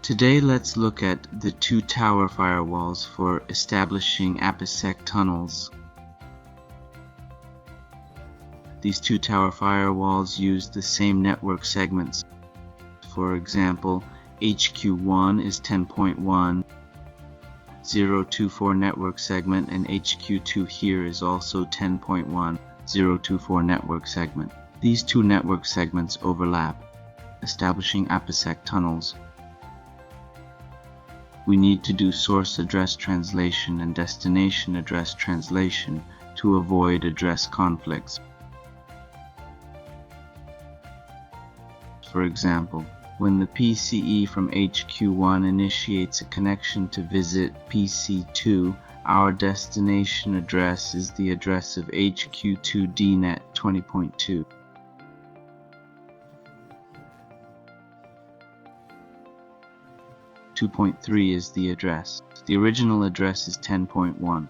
Today let's look at the two tower firewalls for establishing IPSec tunnels. These two tower firewalls use the same network segments. For example, HQ1 is 10.1, 024 network segment, and HQ2 here is also 10.1, 024 network segment. These two network segments overlap, establishing IPSec tunnels. We need to do source address translation and destination address translation to avoid address conflicts. For example, when the PCE from HQ1 initiates a connection to visit PC2, our destination address is the address of HQ2 DNAT 20.2. .3 is the address. The original address is 10.1.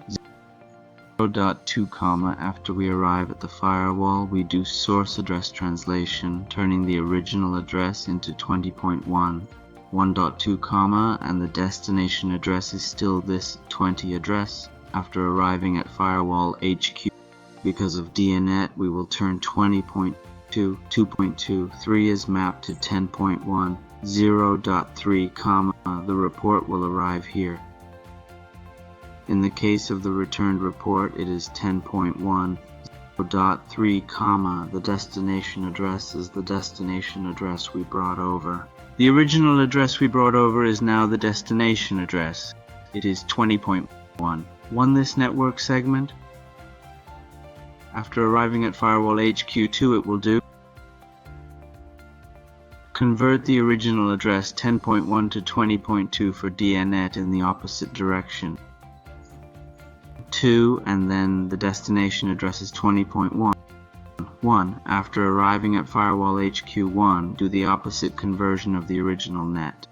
0.2, after we arrive at the firewall, we do source address translation, turning the original address into 20.1. 1.2, and the destination address is still this 20 address. After arriving at firewall HQ, because of DNAT, we will turn 20.2, 2.2, 3 is mapped to 10.1, 0.3, the report will arrive here. In the case of the returned report, it is 10.1, 0.3, the destination address is the destination address we brought over. The original address we brought over is now the destination address. It is 20.1. Won this network segment? After arriving at firewall HQ2, it will do. Convert the original address 10.1 to 20.2 for DNAT in the opposite direction. 2, and then the destination address is 20.1. 1. After arriving at firewall HQ1, do the opposite conversion of the original NAT.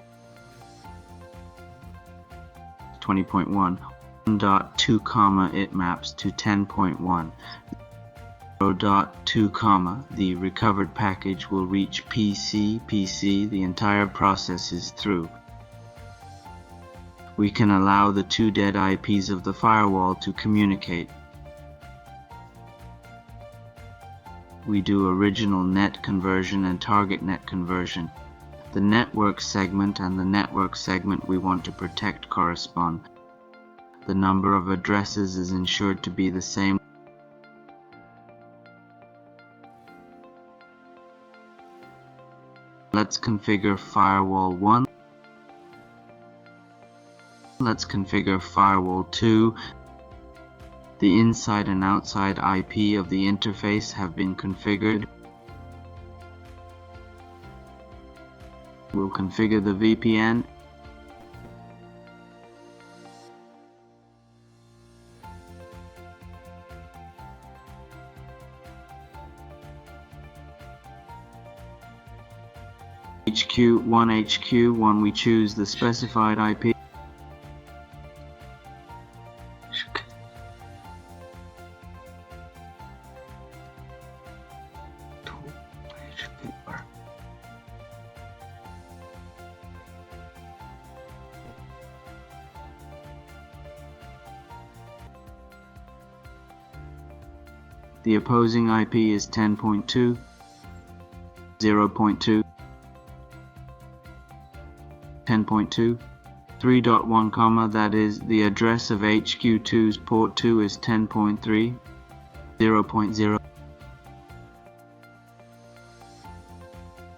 20.1. 1.2, it maps to 10.1. 0.2, the recovered package will reach PC, the entire process is through. We can allow the two dead IPs of the firewall to communicate. We do original net conversion and target net conversion. The network segment and the network segment we want to protect correspond. The number of addresses is ensured to be the same. Let's configure firewall 1. Let's configure firewall 2. The inside and outside IP of the interface have been configured. We'll configure the VPN. HQ1 we choose the specified IP. The opposing IP is 10.2, 0.2, 10.2, 3.1, that is, the address of HQ2's port 2 is 10.3, 0.0.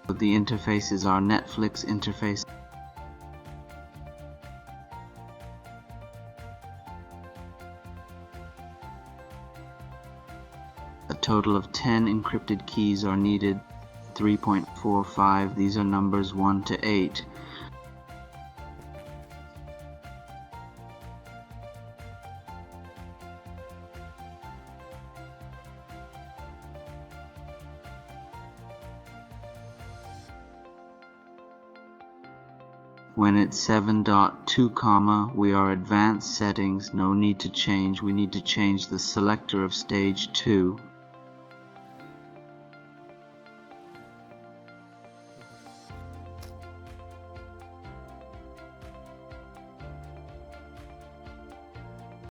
The interface is our Netflix interface. A total of 10 encrypted keys are needed, 3.45, these are numbers 1 to 8. When it's 7.2, we are advanced settings, no need to change. We need to change the selector of stage 2.